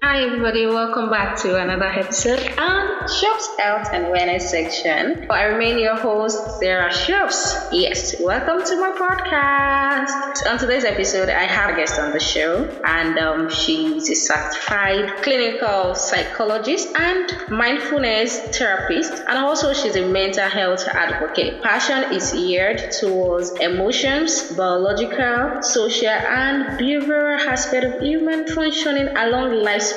Hi everybody, welcome back to another episode on Shobbs Health and Wellness section. I remain your host, Sarah Shobbs. Yes, welcome to my podcast. On today's episode, I have a guest on the show, and she's a certified clinical psychologist and mindfulness therapist, and also she's a mental health advocate. Passion is geared towards emotions, biological, social, and behavioral aspect of human functioning along lifespan,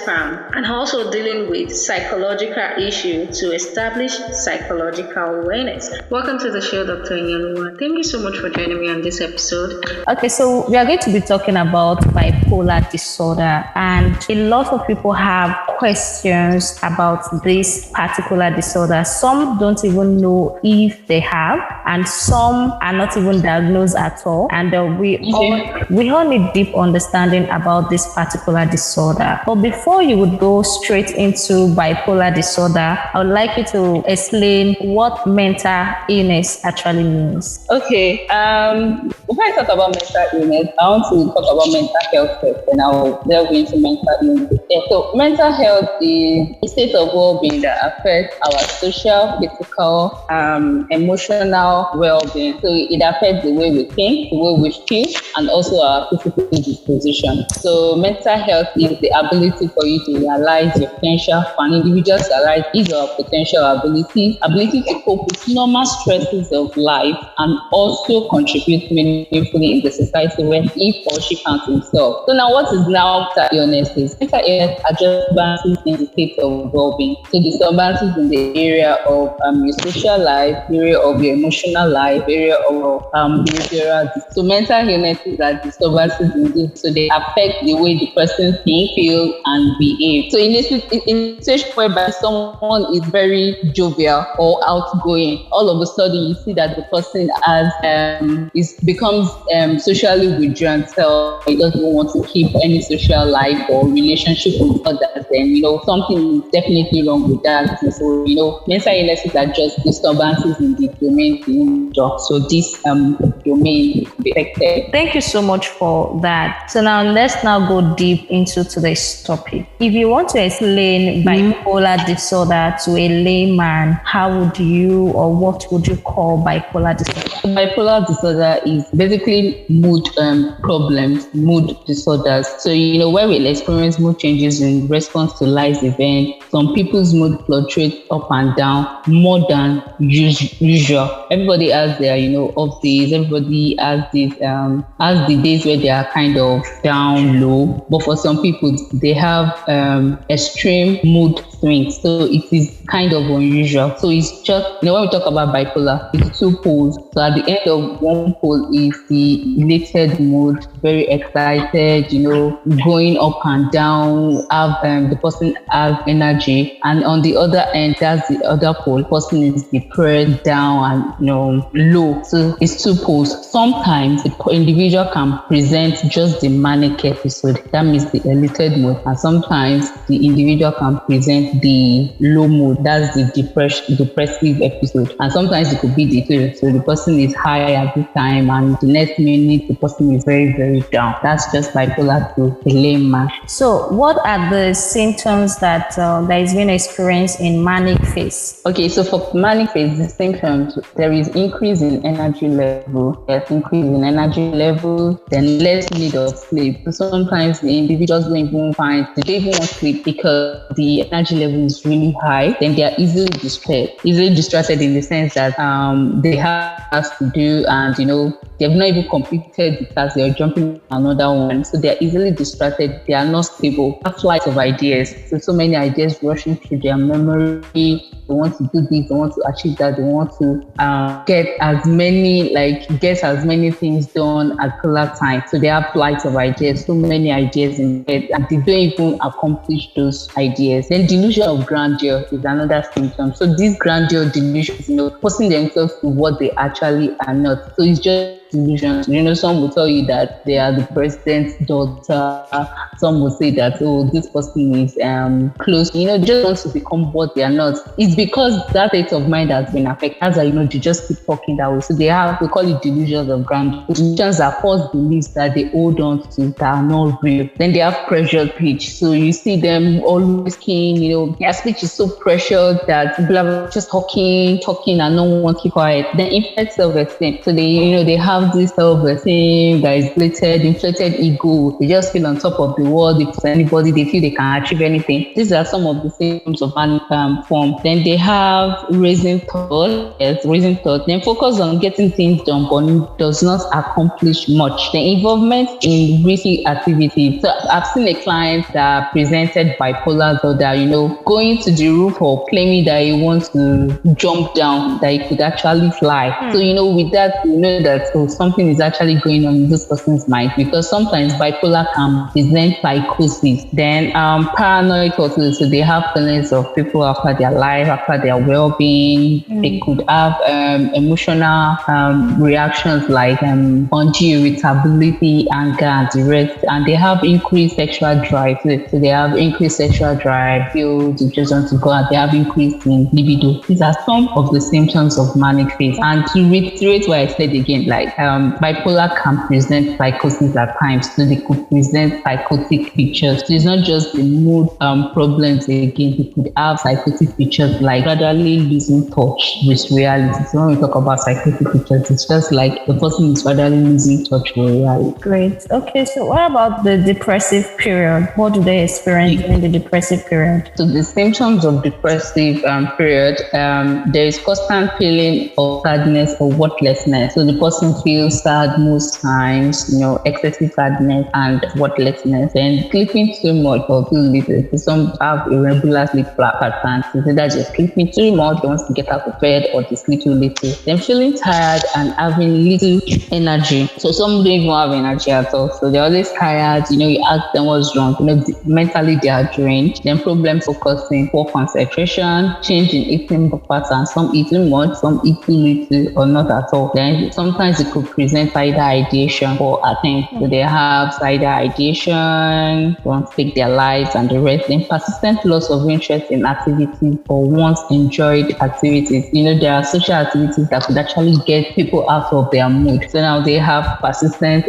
and also dealing with psychological issues to establish psychological awareness. Welcome to the show, Dr. Inyalua. Thank you so much for joining me on this episode. Okay, so we are going to be talking about bipolar disorder, and a lot of people have questions about this particular disorder. Some don't even know if they have, and some are not even diagnosed at all. And we all need deep understanding about this particular disorder. But before you would go straight into bipolar disorder, I would like you to explain what mental illness actually means. Okay. Before I talk about mental illness, I want to talk about mental health first, and I'll delve into mental illness. Yeah, so mental health is a state of well-being that affects our social, physical, emotional well-being. So it affects the way we think, the way we feel, and also our physical disposition. So mental health is the ability for you to realize your potential, for an individual to realize his or her potential ability to cope with normal stresses of life, and also contribute meaningfully in the society where he or she finds himself. So now, what is now mental illness? Mental illness are disturbances in the state of well-being. So disturbances in the area of your social life, area of your emotional life, area of behavioral. So mental illnesses are disturbances in this. So they affect the way the person thinks, feel, and behave. So in a situation whereby someone is very jovial or outgoing, all of a sudden you see that the person becomes socially withdrawn, so he doesn't want to keep any social life or relationship with others. Then something is definitely wrong with that. So mental illnesses are just disturbances in the domain job. So this domain could be affected. Thank you so much for that. So now let's go deep into today's topic. If you want to explain bipolar disorder to a layman, how would you, or what would you call bipolar disorder? Bipolar disorder is basically mood problems, mood disorders. So where we'll experience mood changes in response to life events. Some people's mood fluctuates up and down more than usual. Everybody has their off days. Everybody has the days where they are kind of down low. But for some people, they have extreme mood swings. So it is kind of unusual. So it's just when we talk about bipolar, it's two poles. So at the end of one pole is the elated mood, very excited, going up and down, the person has energy, and on the other end, that's the other pole, person is depressed, down, and low. So it's two poles. Sometimes the individual can present just the manic episode, that means the elated mood, and sometimes the individual can present the low mood, that's the depressive episode, and sometimes it could be the two. So the person is high at this time, and the next minute the person is very, very down. That's just bipolar to a layman. So what are the symptoms that is being experienced in manic phase? Okay, so for manic phase, the symptoms, there is increase in energy level. There's increase in energy level, then less need of sleep. So sometimes the individuals don't even want sleep because the energy level is really high. Then they are easily distracted in the sense that they have to do, and they've not even completed the task, they're jumping another one. So they're easily distracted, they are not stable. A flight of ideas. So many ideas rushing through their memory. They want to do this, they want to achieve that, they want to get as many things done at particular time. So they have flights of ideas, so many ideas in head, and they don't even accomplish those ideas. Then delusion delusion of grandeur is another symptom. So these grandeur delusions, posting themselves to what they actually are not. So it's just delusions. Some will tell you that they are the president's daughter. Some will say that, this person is close. Just want to become what they are not. It's because that state of mind has been affected. As they just keep talking that way. So we call it delusions of grandeur. Delusions are false beliefs that they hold on to that are not real. Then they have pressured speech. So you see them always keen, their speech is so pressured that people are just talking, and no one keep quiet. Then inflated self-esteem. So they have this self-esteem that is inflated ego. They just feel on top of the world. If anybody, they feel they can achieve anything. These are some of the symptoms of manic form. Then they have raising thought. Yes, raising thought. Then focus on getting things done, but does not accomplish much. The involvement in risky activities. So I've seen a client that presented bipolar disorder, going to the roof or claiming that he wants to jump down, that he could actually fly. So, with that, that something is actually going on in this person's mind, because sometimes bipolar can present psychosis. Then paranoid also, so they have feelings of people after their life, after their well-being. They could have emotional reactions like undue irritability, anger, and the rest. And they have increased sexual drive. So they have increased sexual drive, feel to just want to go out. They have increased in libido. These are some of the symptoms of manic phase. And to reiterate what I said again, like bipolar can present psychosis at times. So they could present psychotic features. So it's not just the mood problems again. They could have psychotic features like gradually losing touch with reality. So when we talk about psychotic features, it's just like the person is gradually losing touch with reality. Great. Okay, so what about the depressive period? What do they experience in the depressive period? So the symptoms of depressive period, there is constant feeling of sadness or worthlessness. So the person feels sad most times, excessive sadness and worthlessness. Then sleeping too much or too little. So some have irregular sleep patterns. So that's just sleeping too much, they want to get out of bed, or they sleep too little. Then feeling tired and having little energy. So some don't even have energy at all. So they're always tired. You ask them what's wrong. Mentally they are drained. Then problem focusing, poor concentration, change in eating patterns. Some eating much, some eat too little or not at all. Then sometimes it could present either ideation or attention. So they have either ideation, want to take their lives and the rest. Then persistent loss of interest in activities or once enjoyed activities. There are social activities that could actually get people out of their mood. So now they have persistent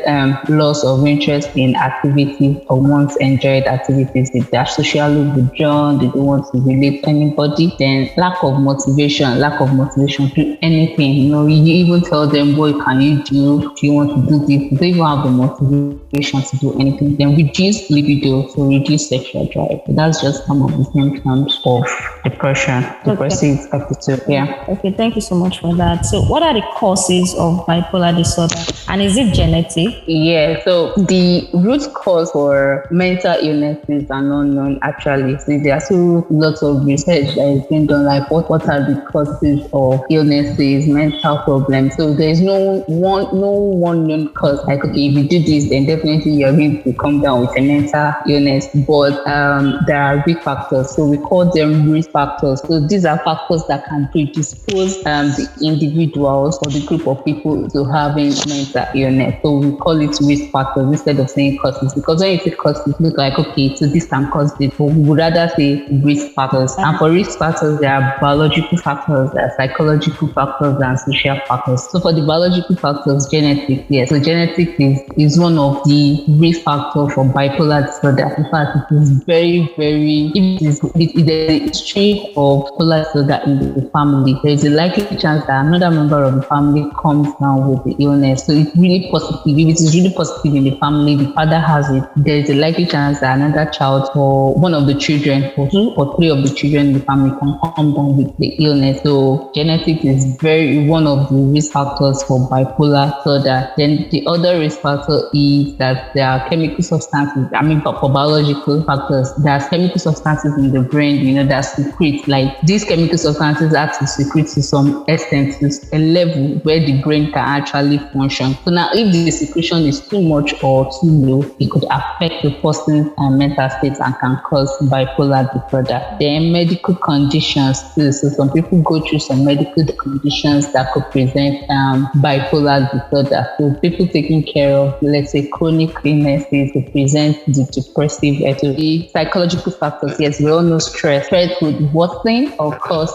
loss of interest in activities or once enjoyed activities. They are socially withdrawn, they don't want to relate to anybody. Then lack of motivation to do anything. You even tell them, what can you do? Do you want to do this? They don't even have the motivation to do anything. Then reduce libido, so reduce sexual drive. So that's just some of the symptoms of depression, depressive episode. Yeah. Okay, thank you so much for that. So what are the causes of bipolar disorder? And is it genetic? Yeah, so the root cause for mental illnesses are not known actually. So there are still lots of research that is being done, like what are the causes of illnesses, mental problems. So there is no one known cause. Like, okay, if you do this, then definitely you're going to come down with a mental illness. But there are risk factors. So we call them risk factors. So these are factors that can predispose the individuals or the group of people to having mental illness. So we call it risk factors instead of saying causes, because when you say causes, look like, okay, so this can cause this, but we would rather say risk factors. And for risk factors, there are biological factors, there are psychological factors, and social factors. So for the biological factors, genetics, yes. So genetics is one of the risk factors for bipolar disorder. In fact, it is very, very, if there is a history of bipolar disorder in the family, there is a likely chance that another member of the family comes down with the illness. So it's really positive. If it is really positive in the family, the father has it, there is a likely chance that another child or one of the children or two or three of the children in the family can come down with the illness. So genetics is very one of the risk factors for bipolar disorder. Then the other risk factor is that there are chemical substances. For biological factors, there are chemical substances in the brain, that secrete. Like these chemical substances have to secrete to some extent, to a level where the brain can actually function. So now, if the secretion is too much or too low, it could affect the person's mental state and can cause bipolar disorder. Then medical conditions too. So some people go through some medical conditions that could present bipolar disorder. So people taking care of, let's say, chronic illnesses to present the depressive the psychological factors. Yes, we all know stress. Stress would worsen or cause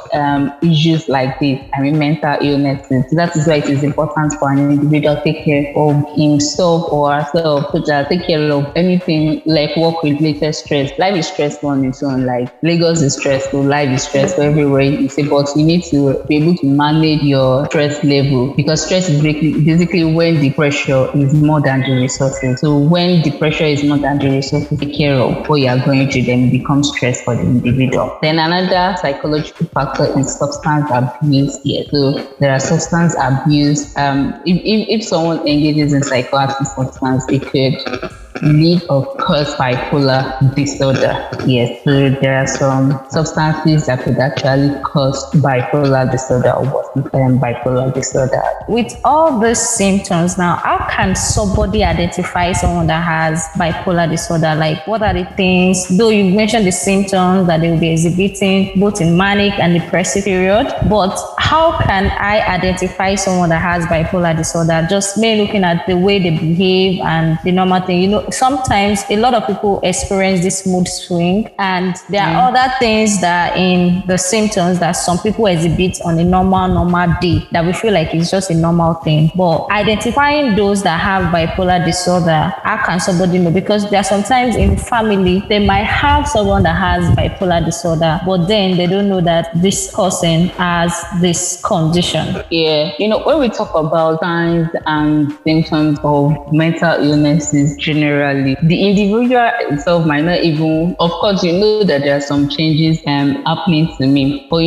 issues like this. Mental illnesses. So that is why it is important for an individual to take care of himself or herself, so that take care of anything like work-related stress. Life is stressful on its own. Like Lagos is stressful, life is stressful everywhere you say, but you need to be able to manage your stress level, because stress is basically when the pressure is more than the resources. So when the pressure is more than the resources, take care of what you are going through, then it becomes stress for the individual. Then another psychological factor is substance abuse. Yes, so there are substance abuse. If someone engages in psychoactive substance, it could lead or cause bipolar disorder. Yes, so there are some substances that could actually cause bipolar disorder or bipolar disorder. With all these symptoms now, how can somebody identify someone that has bipolar disorder? Like, what are the things, though you mentioned the symptoms that they will be exhibiting both in manic and depressive period, but how can I identify someone that has bipolar disorder? Just me looking at the way they behave and the normal thing. Sometimes a lot of people experience this mood swing, and there are other things that in the symptoms that some people exhibit on a normal day that we feel like it's just a normal thing. But identifying those that have bipolar disorder, how can somebody know? Because there are sometimes in family, they might have someone that has bipolar disorder, but then they don't know that this person has this condition. Yeah, when we talk about signs and symptoms of mental illnesses generally, the individual itself might not even, of course, that there are some changes happening to me. But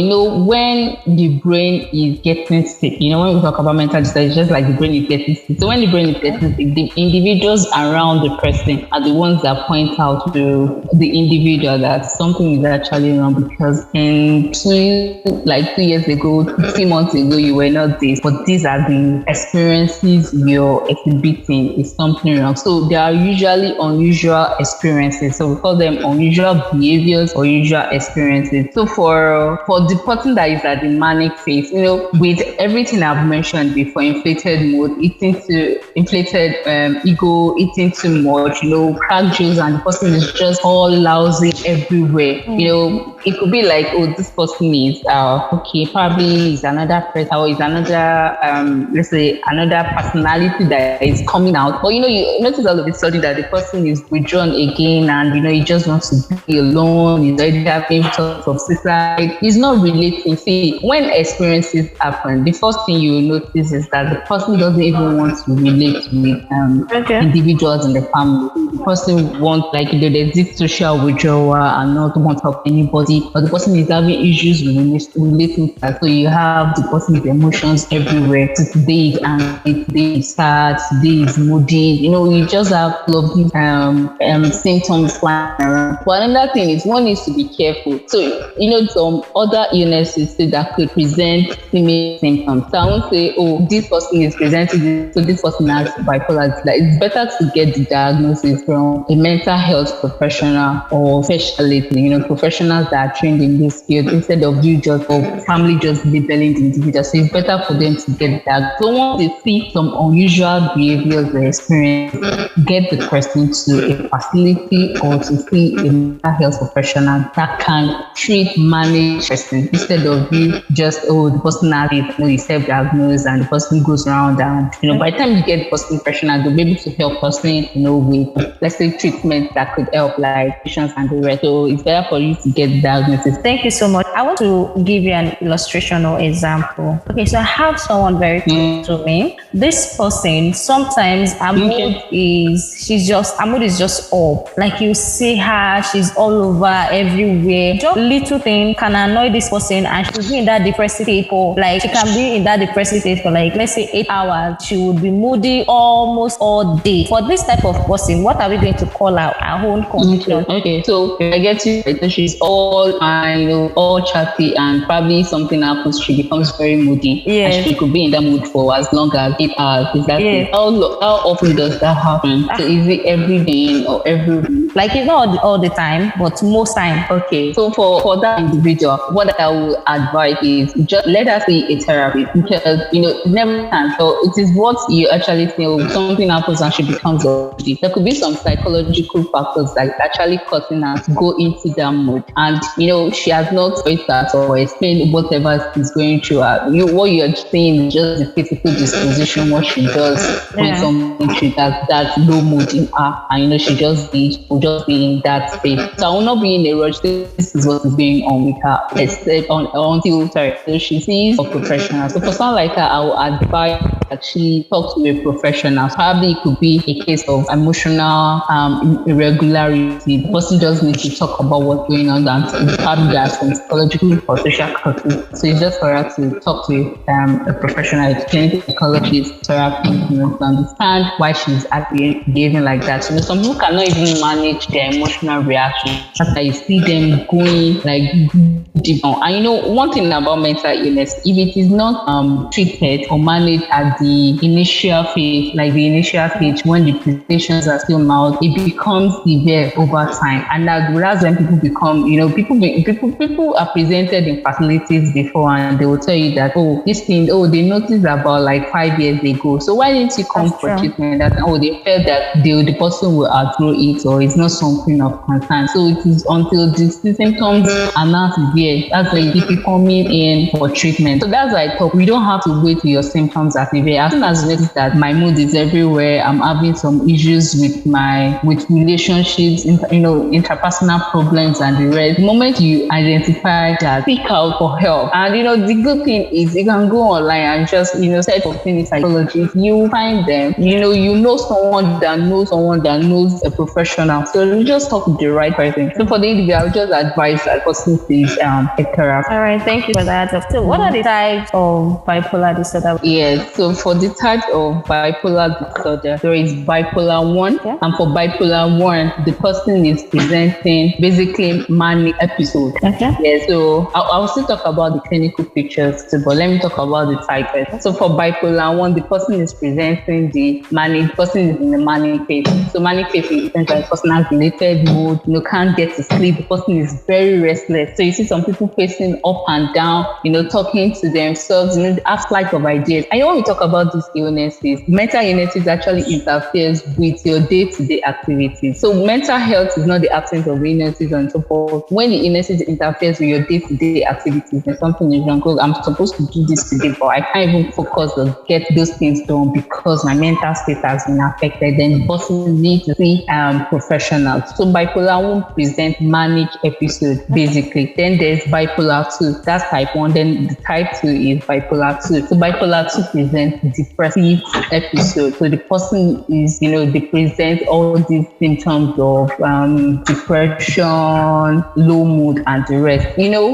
when the brain is getting sick, when we talk about mental disorder, it's just like the brain is getting sick. So when the brain is getting sick, the individuals around the person are the ones that point out to the individual that something is actually wrong, because in 2 years ago, 3 months ago, you were not this, but these are the experiences you're exhibiting. Is something wrong? So there are usually unusual experiences. So we call them unusual behaviors or usual experiences. So for the person that is at the manic phase, with everything I've mentioned before, inflated mood, inflated ego, eating too much, crack juice, and the person is just all lousy everywhere. It could be like, this person is probably is another person, or is another let's say another personality that is coming out. But you notice all of a sudden that the person is withdrawn again, and he just wants to be alone. He's already having thoughts of suicide. He's not relating. See, when experiences happen, the first thing you will notice is that the person doesn't even want to relate with individuals in the family. The person wants, there's this social withdrawal and not want to help anybody, but the person is having issues relating to that. So you have the person's emotions everywhere. So today is angry, today is sad, today is moody. You just have all of these symptoms flying around. But another thing is one needs to be careful. So some other illnesses that could present similar symptoms. So I won't say, this person is presenting this, so this person has bipolar disorder. It's better to get the diagnosis from a mental health professional or specialist, professionals that are trained in this field, instead of you just or family just labeling the individual. So it's better for them to get that. So once they see some unusual behaviors or experience, get the person to a facility or to see a mental health professional that can treat, manage person, instead of you just, the person has it, you self-diagnose, and the person goes around and, by the time you get the person professional, they'll be able to help person, with, let's say, treatment that could help, like patients and the rest. So it's better for you to get the diagnosis. Thank you so much. I want to give you an illustration or example. Okay, so I have someone very close to me. This person, sometimes her mood is just up. Like you see her, she's all over everywhere. Just little thing can annoy this person, and she'll be in that depressive state for she can be in that depressive state for let's say 8 hours. She would be moody almost all day. For this type of person, what are we going to call out our own condition? Okay, so I get you. She's all all chatty, and probably something happens, she becomes very moody. Yeah. And she could be in that mood for as long as 8 hours. Is that it? How often does that happen? So is it every day or every week? Like it's not all the time, but most time. Okay, so for that individual, what I would advise is just let us see a therapist, because never can. So it is what you actually feel something happens and she becomes addicted. There could be some psychological factors that actually causing her to go into that mood, and she has not voiced that or explained whatever is going through her. What you're saying is just the physical disposition, what she does when something triggers that low mood in her, and she will just be in that space. So I will not be in a rush. This is what is going on with her, except until so she sees a professional. So for someone like her, I will advise that she talks to a professional. Probably it could be a case of emotional irregularity. The person just needs to talk about what's going on, and probably there are some psychological or social causes. So it's just for her to talk to a professional, a clinical psychologist, therapist, to understand why she's behaving like that. So some people cannot even manage their emotional reaction after you see them going like deep down. And one thing about mental illness, if it is not treated or managed at the initial phase, like the initial stage when the presentations are still mild, it becomes severe over time. And that's when people become, people are presented in facilities before, and they will tell you that, they noticed about like 5 years ago. So why didn't you come for treatment? That they felt that the person will outgrow it, or it's not something of concern. So it is until the symptoms are not severe, that's why you keep coming in for treatment. So that's why I thought we don't have to wait till your symptoms are severe. As soon as you notice that my mood is everywhere, I'm having some issues with relationships, interpersonal problems and the rest. The moment you identify that, seek out for help. And the good thing is you can go online and just search for clinical psychologists. You find them. Someone that knows a professional. So you just talk to the right person. So for the individual, I would just advise that person is a therapist. All right, thank you for that. So what are the types of bipolar disorder? Yes, so for the type of bipolar disorder, there is bipolar 1. Okay. And for bipolar 1, the person is presenting basically manic episode. Okay. Yeah, so I'll still talk about the clinical pictures too, but let me talk about the type. So for bipolar 1, the person is presenting the person is in the manic phase. So manic phase is the person has related mood, can't get to sleep, the person is very restless. So you see some people pacing up and down, talking to themselves, have flight of ideas. And when we talk about these illnesses, mental illnesses actually interferes with your day-to-day activities. So mental health is not the absence of illnesses and so forth. When the illnesses interferes with your day-to-day activities, there's something is wrong. I'm supposed to do this today, but I can't even focus or get those things done because my mental state has been affected. Then the person needs to see professionals. So bipolar 1 present manic episode basically. Then there's bipolar 2. That's type 1. Then the type 2 is bipolar 2. So bipolar 2 presents depressive episode. So the person is, they present all these symptoms of depression, low mood, and the rest.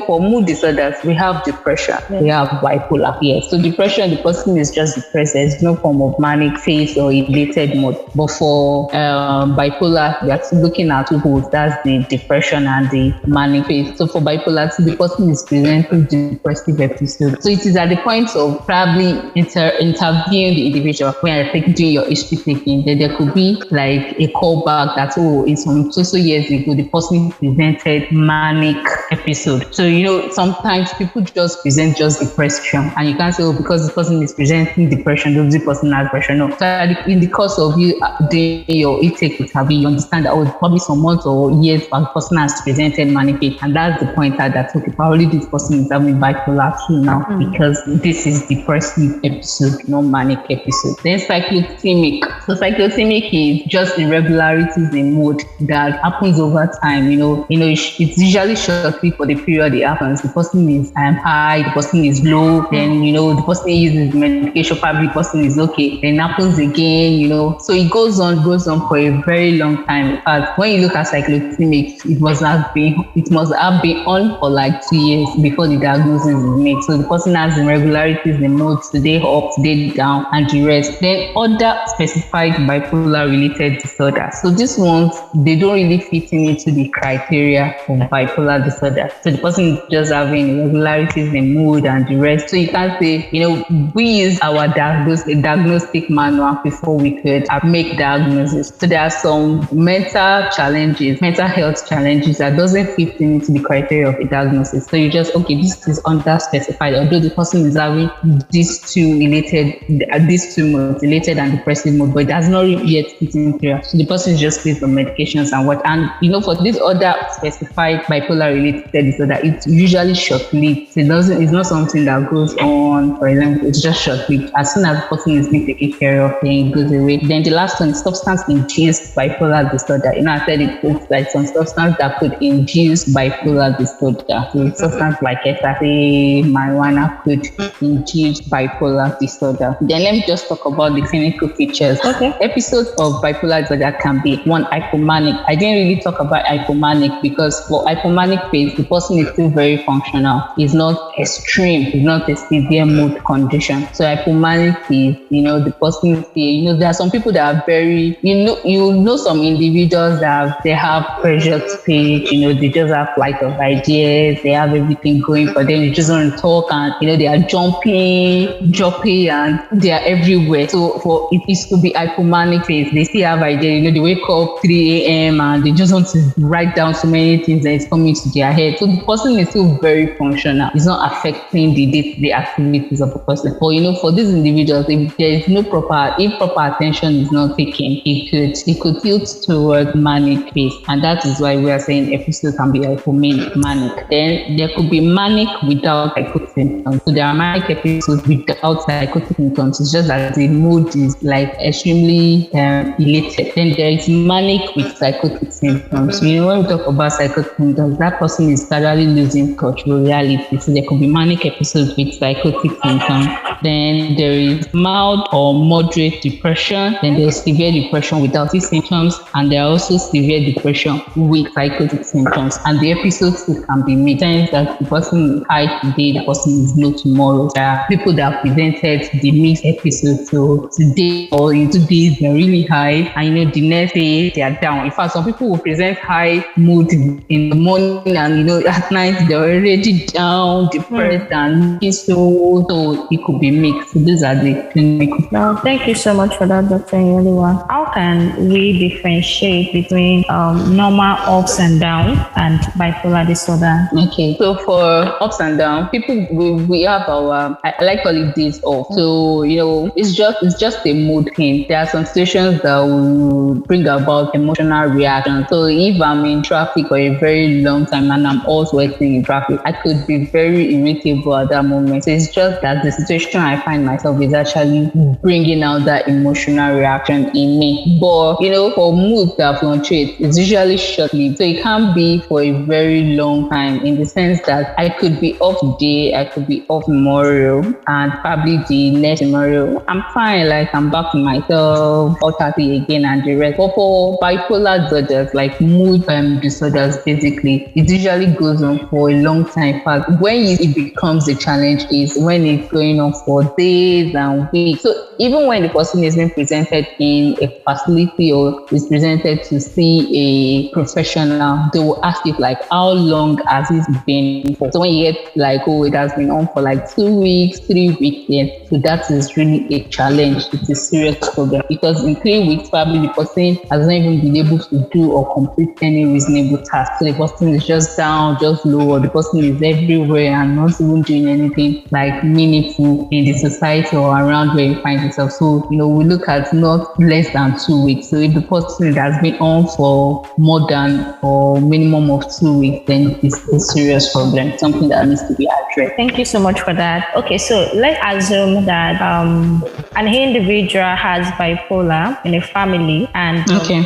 For mood disorders, we have depression. We have bipolar. Yes. So depression, the person is just depressed. There's no form of manic phase or elated mode. But for bipolar, we are looking at two modes. That's the depression and the manic phase. So for bipolar, the person is presenting depressive episode. So it is at the point of probably interviewing the individual when you're doing your history taking. Then there could be like a callback that in some so years ago the person presented manic episode. So sometimes people just present just depression, and you can't say because the person is presenting depression, the person has depression. No. So in the course of you doing your intake interview, you understand that probably some months or years back the person has presented manic phase, and that's the point that probably this person is having bipolar 2 now because this is depressive episode, not manic episode. Then cyclothymic. So cyclothymic is just irregularities in mood that happens over time. It's usually shortly for the period it happens. The person is high, the person is low, then the person uses medication, probably the person is okay, then happens again, so it goes on for a very long time. In fact, when you look at cyclothymic, it must have been on for like 2 years before the diagnosis is made. So the person has irregularities in mood, today up, today down, and the rest. Then other specified bipolar related disorders. So these ones, they don't really fit into the criteria of bipolar disorder. disorder. So the person is just having irregularities in mood and the rest. So you can't say, we use our diagnostic manual before we could make diagnosis. So there are some mental health challenges that doesn't fit into the criteria of a diagnosis. So you just, okay, this is under specified, although the person is having these two modes, related and depressive mode, but it has not yet fit into here. So the person is just placed on medications and what. And for this other specified bipolar related disorder, it's usually short-lived. It's not something that goes on, for example, it's just short-lived. As soon as the person is being taken care of, then it goes away. Then the last one is substance-induced bipolar disorder. I said it's like some substance that could induce bipolar disorder. So substance like ecstasy, marijuana could induce bipolar disorder. Then let me just talk about the clinical features. Okay. Episodes of bipolar disorder can be one, hypomanic. I didn't really talk about hypomanic because for hypomanic phase, the person is still very functional. It's not extreme. It's not a severe mood condition. So hypomanic is, the person is, there are some people that are very, some individuals that they have pressure speech, they just have flight of ideas, they have everything going for them, they just want to talk and, they are jumpy and they are everywhere. So for it is to be hypomanic phase, they still have ideas, they wake up 3 a.m. and they just want to write down so many things that is coming to their head. So the person is still very functional. It's not affecting the day-to-day activities of the person. But for these individuals, if there is no proper attention is not taken, it could tilt towards manic phase. And that is why we are saying episodes can be hypomanic. Then there could be manic without psychotic symptoms. So there are manic episodes without psychotic symptoms. It's just that the mood is like extremely elated. Then there is manic with psychotic symptoms. When we talk about psychotic symptoms, that person is gradually losing touch with reality. So there could be manic episodes with psychotic symptoms. Then there is mild or moderate depression. Then there is severe depression without these symptoms. And there are also severe depression with psychotic symptoms. And the episodes can be made. Times that the person is high today, the person is low tomorrow. There are people that presented the mixed episode. So today or in 2 days they're really high, and the next day they are down. In fact, some people will present high mood in the morning, and at night they're already down, depressed, and so it could be mixed. So these are the clinical. Now, thank you so much for that, Dr. Yoliwa. How can we differentiate between normal ups and downs and bipolar disorder? Okay, so for ups and downs, people we have our I like calling days off. So it's just a mood thing. There are some situations that will bring about emotional reaction. So if I'm in traffic for a very long time and I'm all sweating in traffic, I could be very irritable at that moment. So it's just that the situation I find myself is actually bringing out that emotional reaction in me. But for moods that fluctuate, it's usually short-lived. So it can't be for a very long time, in the sense that I could be off today, I could be off tomorrow, and probably the next tomorrow I'm fine, like I'm back to myself, all happy again and the rest. But for bipolar disorders, like mood disorders, basically, it usually goes on for a long time. But when it becomes a challenge is when it's going on for days and weeks. So even when the person is being presented in a facility or is presented to see a professional, they will ask you like, how long has it been for? So when you get like, it has been on for like 2 weeks, 3 weeks, yes. So that is really a challenge. It's a serious problem, because in 3 weeks, probably the person has not even been able to do or complete any reasonable task. So the person is just down, just low, or the person is everywhere and not even doing anything like meaningful in the society or around where you find yourself. So, we look at not less than 2 weeks. So if the person has been on for more than or minimum of 2 weeks, then it's a serious problem, something that needs to be addressed. Thank you so much for that. Okay, so let's assume that an individual has bipolar in a family, and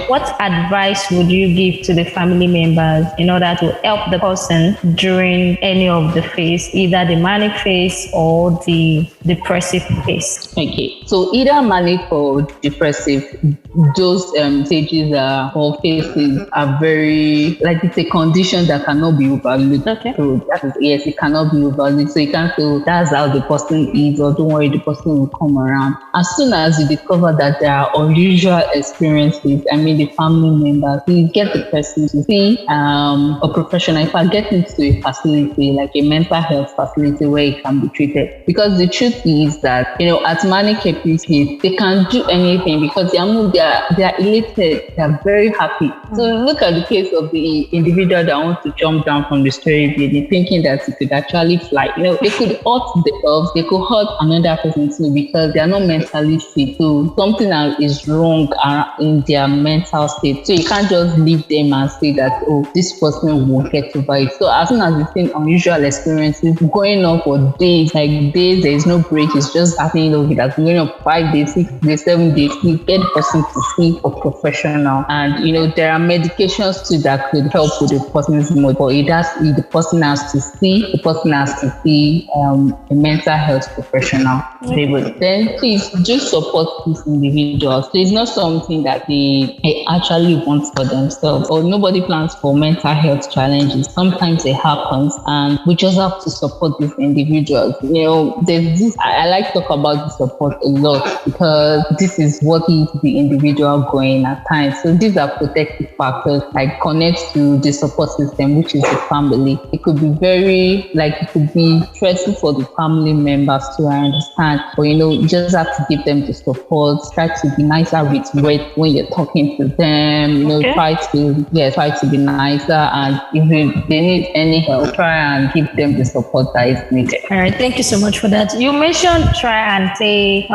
what advice would you give to the family members in order to help the person during any of the phase, either the manic phase or the depressive phase? Okay, so either manic or depressive, those stages or phases are very, like, it's a condition that cannot be overlooked. Okay. So that is, yes, it cannot be overlooked. So you can't say that's how the person is, or don't worry, the person will come around. As soon as you discover that there are unusual experiences, the family members, you get the person to see a professional. If I get into a facility, like a mental health facility where it can be treated, because the truth is that, at manic episodes, they can do anything because they are elated, they are very happy. So look at the case of the individual that wants to jump down from the story building, thinking that he could actually fly. They could hurt themselves, they could hurt another person too, because they are not mentally fit. So something is wrong in their mental state. So you can't just leave them and say that, oh, this person won't get over it. So as soon as you think unusual experiences going on for days, there is no break, it's just happening over that going on 5 days, 6 days, 7 days, you get the person to see a professional. And there are medications too that could help with the person's mood, but the person has to see a mental health professional. Then please just support these individuals. So it's not something that they actually want for themselves, or nobody plans for mental health challenges. Sometimes it happens, and we just have to support these individuals. There's this, I like to talk about the support a lot, because this is what keeps the individual going at times. So these are protective factors, like connect to the support system, which is the family. It could be it could be stressful for the family members too, I understand. But you just have to give them the support. Try to be nicer with words when you're talking to them. Okay. Try to be nicer, and if they need any help, try and give them the support that is needed. All right, thank you so much for that. You mentioned try and say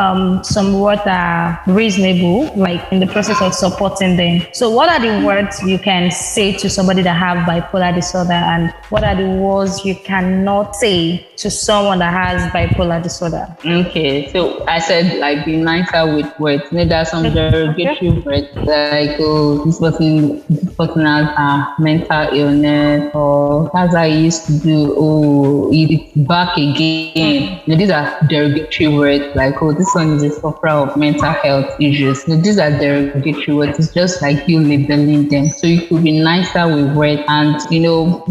some words that are reasonable, like in the process of supporting them. So what are the words you can say to somebody that have bipolar disorder, and what are the words you cannot say to someone that has bipolar disorder? Okay, so I said, be nicer with words. There are some derogatory words, like, oh, this person has a mental illness, or as I used to do, oh, it's back again. These are derogatory words, like, oh, this one is a sufferer of mental health issues. These are derogatory words. It's just like you labeling them. So you could be nicer with words, and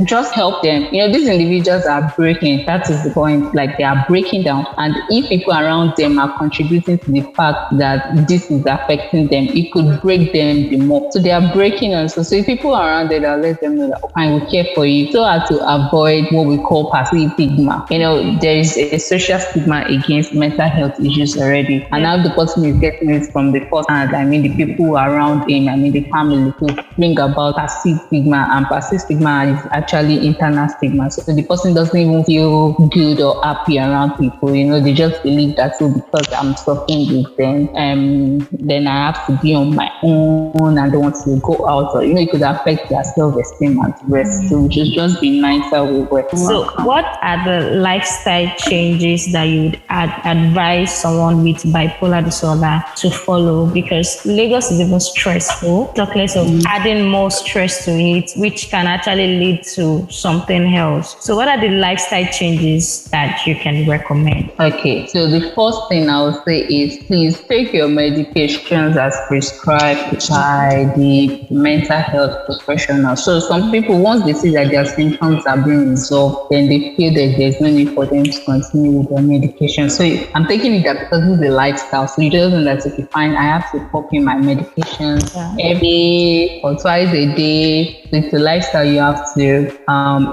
just help them. These individuals are breaking. That is the point. Like, they are breaking down, and if people around them are contributing to the fact that this is affecting them, it could break them the more. So they are breaking also. So if people around them, I'll let them know that, okay, I will care for you, so as to avoid what we call passive stigma. There is a social stigma against mental health issues already, and now the person is getting it from the first hand. The people around him, the family, to bring about passive stigma, and passive stigma is actually internal stigma. So the person doesn't even feel good or happy around people. They just believe that, so because I'm suffering with them, then I have to be on my own. I don't want to go out, or it could affect their self-esteem and the rest. So just be nicer with words. So what are the lifestyle changes that you would advise someone with bipolar disorder to follow? Because Lagos is even stressful, talk less of adding more stress to it, which can actually lead to something else. So what are the lifestyle changes that you can recommend? Okay, so the first thing I would say is, please take your medications as prescribed by the mental health professional. So some people, once they see that their symptoms are being resolved, then they feel that there's no need for them to continue with their medication. So I'm taking it that because it's a lifestyle, so it doesn't that, okay, fine, I have to pop in my medications every or twice a day. It's a lifestyle you have to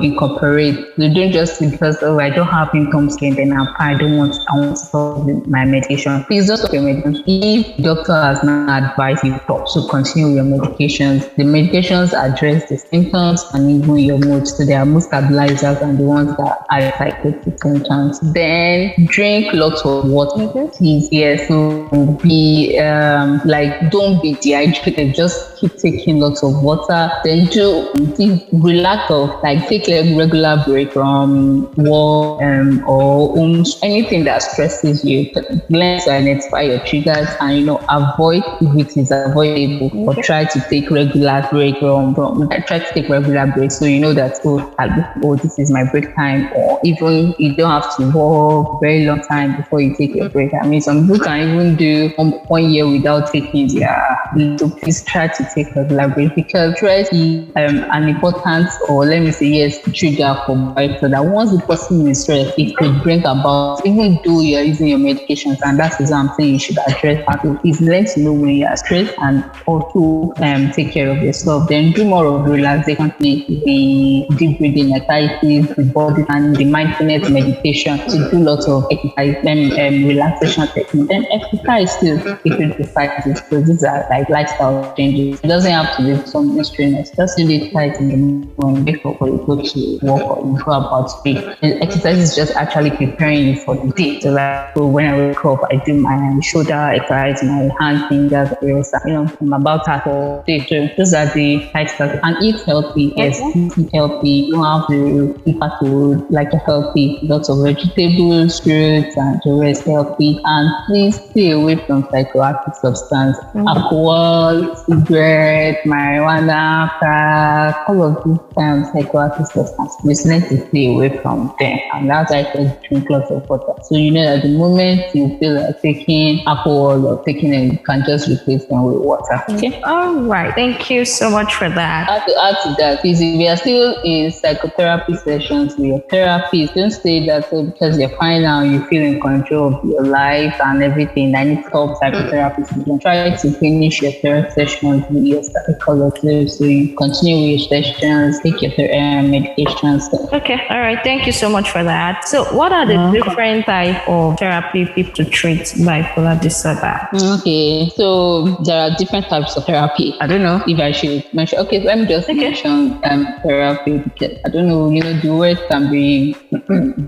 incorporate. You don't just because, oh, I don't have income gain, then I want to stop my medication. Please don't stop your medication. If the doctor has not advised you to continue your medications, the medications address the symptoms and even your mood. So they are most stabilizers and the ones that are psychotic symptoms. Then drink lots of water. Please, yes. So be don't be dehydrated. Just keep taking lots of water. Then relax off, take a regular break from work or anything that stresses you. Learn to identify your triggers and avoid if it is avoidable, or try to take regular break so you know that this is my break time, or even you don't have to work very very long time before you take your break. I mean, some people can even do 1 year without taking their. So please try to take regular break, because stress is an important, or let me say yes, trigger for bipolar. Once the person is stressed, it could bring about, even though you're using your medications, and that's what I'm saying you should address that. It's learn to know when you're stressed and also take care of yourself. Then do more of relaxation, the deep breathing exercises, the body and the mindfulness meditation, to do lots of exercise, relaxation techniques. Then exercise too, different exercises. So these are like lifestyle changes. It doesn't have to be something strenuous. Just do the exercise in the morning before you go to work or you go about speak. And exercise is just actually preparing you for the day. So like, so when I wake up, I do my shoulder exercise, my hand, fingers, I'm about to for day. So those are the lifestyle. And eat healthy. Yes, eat healthy. You don't have to eat fast food, like a healthy, lots of vegetables, fruits, and the rest healthy. And please stay away from psychoactive substance, alcohol, cigarette, marijuana, crack, all of these psychoactive substances. Please need to stay away from them. And that's why I drink lots of water. So you know that the moment you feel like taking alcohol or taking it, you can just replace them with water. Okay. All right. Thank you so much for that. I have to add to that is, if you are still in psychotherapy sessions with your therapist, don't say that because you're fine now, you feel in control of your life and everything. I need to help psychotherapists. You can try to finish your therapy sessions with your psychologist, so you continue with your sessions, take your medications. Okay. All right. Thank you so much for that. So what are the different types of therapy people to treat bipolar disorder? Okay. So there are different types of therapy. I don't know if I should mention. Okay, let me just mention therapy, because I don't know, the words can be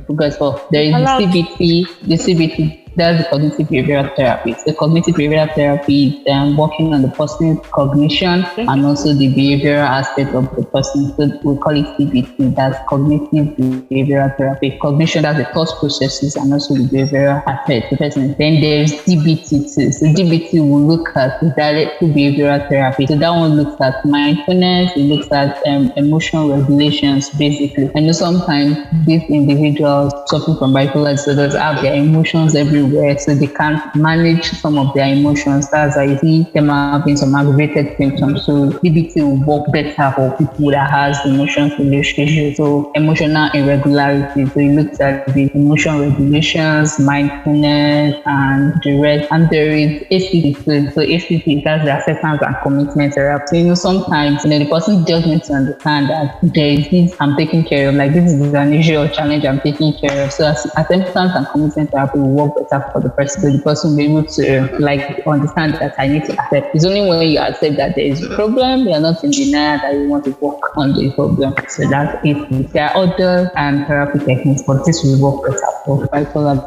because there is the CBT. That's the cognitive behavioral therapy. The cognitive behavioral therapy is working on the person's cognition and also the behavioral aspect of the person. So we call it CBT. That's cognitive behavioral therapy. Cognition, that's the thought processes and also the behavioral aspect of the person. Then there's DBT too. So DBT will look at the direct behavioral therapy. So that one looks at mindfulness. It looks at emotional regulations, basically. I know sometimes these individuals suffering from bipolar disorders have their emotions everywhere, so they can't manage some of their emotions. That's why you see them having some aggravated symptoms. So DBT will work better for people that has emotions issues. So emotional irregularity. So it looks at the emotional regulations, mindfulness, and the rest. And there is ACT. So ACT, that's the acceptance and commitment therapy. So sometimes the person just needs to understand that there is this I'm taking care of, like this is an issue or challenge I'm taking care of. So acceptance and commitment therapy will work better for the person. So the person will be able to understand that I need to accept. It's only when you accept that there is a problem, you're not in denial that you want to work on the problem. So that's it. There are other therapy techniques, but this will work better for bipolar.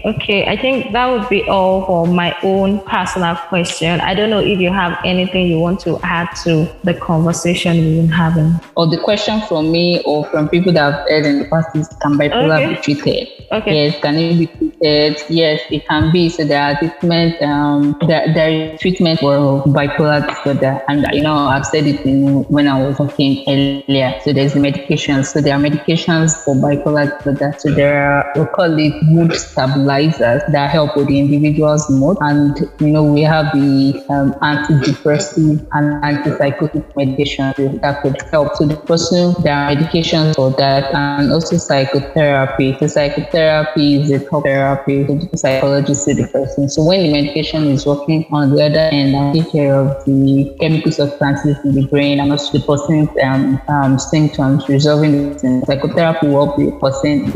Okay. I think that would be all for my own personal question. I don't know if you have anything you want to add to the conversation we've been having. Or the question from me or from people that have heard in the past is, can bipolar be treated? Okay. Yes, can it be treated? Yes, it can be. So there are treatment. There is treatment for bipolar disorder, and I've said it when I was talking earlier. So there's the medications. So there are medications for bipolar disorder. So there are, we call it mood stabilizers that help with the individual's mood, and we have the antidepressive and antipsychotic medication that could help. So the person, there are medications for that, and also psychotherapy. So psychotherapy is a top therapy. So the psychologist see the person. So when the medication is working on the other end and take care of the chemical substances in the brain and also the person's symptoms, resolving this, and psychotherapy will help the person,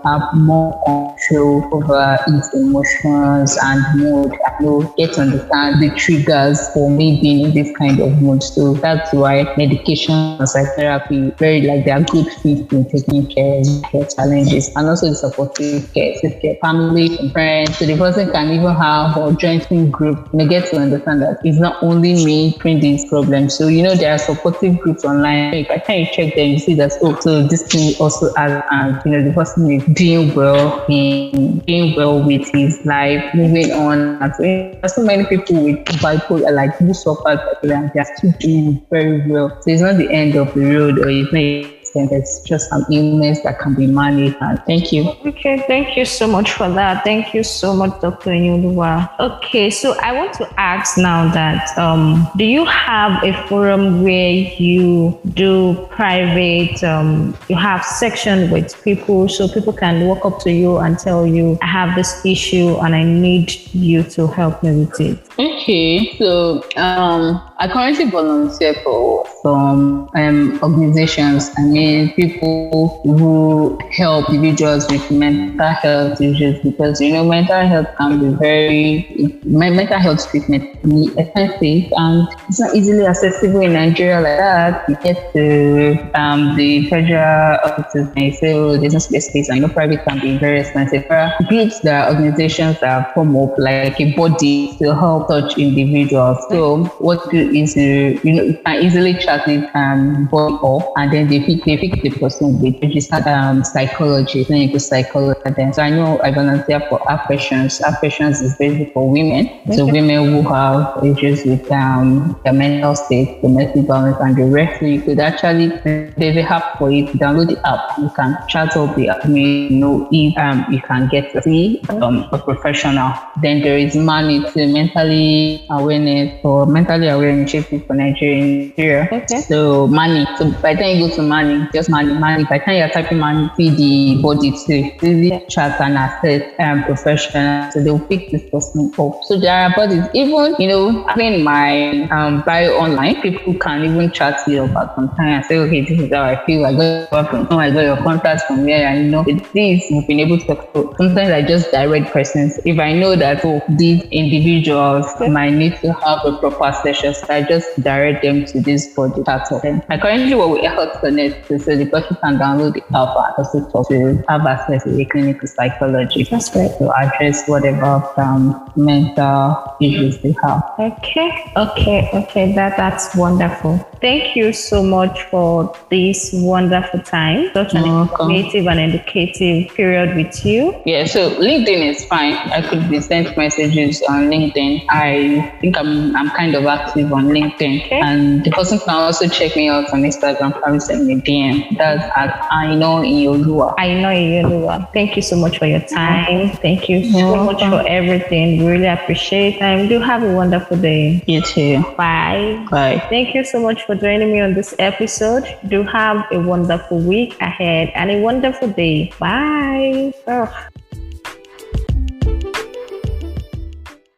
have more control over its emotions and mood, and get to understand the triggers for me being in this kind of mood. So that's why medication and psychotherapy they are good fit in taking care of their challenges, and also the supportive care, family and friends. So the person can even have a joint group, get to understand that it's not only me bringing these problems. So there are supportive groups online. If I can check them, you see that so this thing also has, the person is doing well with his life, moving on. And so there's so many people with bipolar, who suffer bipolar, and they are still doing very well. So it's not the end of the road, or it's extent. It's just an illness that can be managed. And thank you. Okay, thank you so much for that. Thank you so much, Dr. Inyoluwa. Okay, so I want to ask now that do you have a forum where you do private, you have section with people so people can walk up to you and tell you, I have this issue and I need you to help me with it? Okay, so I currently volunteer for some organizations. I mean, people who help individuals with mental health issues, because mental health can be mental health treatment can be expensive and it's not easily accessible in Nigeria like that. You get to the federal offices and you say, oh, there's no space, and private can be very expensive. There are groups, there are organizations that form up like a body to help such individuals. So what you do is you can easily chat it body up, and then they pick the person with registered psychology, clinical psychology. Then so I know I volunteer for affections. Affections is basically for women. So women who have issues with their mental state, domestic violence, and the rest. So you could actually, there's an app for it. Download the app. You can chat up the app. If you can get to see a professional. Then there is money to mentally awareness or mentally aware initiative for Nigeria. Okay. So money. So by the time you go to money, just money. By the time you're typing money, see the body too. Easy chat and access professional. So they'll pick this person up. So there are bodies. Even having my bio online, people can even chat to you about something and say, okay, this is how I feel. I got your contacts from here, and with this we've been able to talk to. Sometimes I just direct persons. If I know that these individuals might need to have a proper session, so I just direct them to this body chat. I currently work with Health Connect, so the person can download the app and also talk to have access to a clinical psychology. That's great. To address whatever mental issues they have. Okay. That's wonderful. Thank you so much for this wonderful time. Such an informative and educative period with you. Yeah, so LinkedIn is fine. I could be sent messages on LinkedIn. I think I'm kind of active on LinkedIn. Okay. And the person can also check me out on Instagram. Probably send me a DM. That's at I know Inyoluwa. Thank you so much for your time. Thank you so much for everything. We really appreciate it. Do have a wonderful day. You too. Bye. Bye. Thank you so much for joining me on this episode. Do have a wonderful week ahead and a wonderful day. Bye.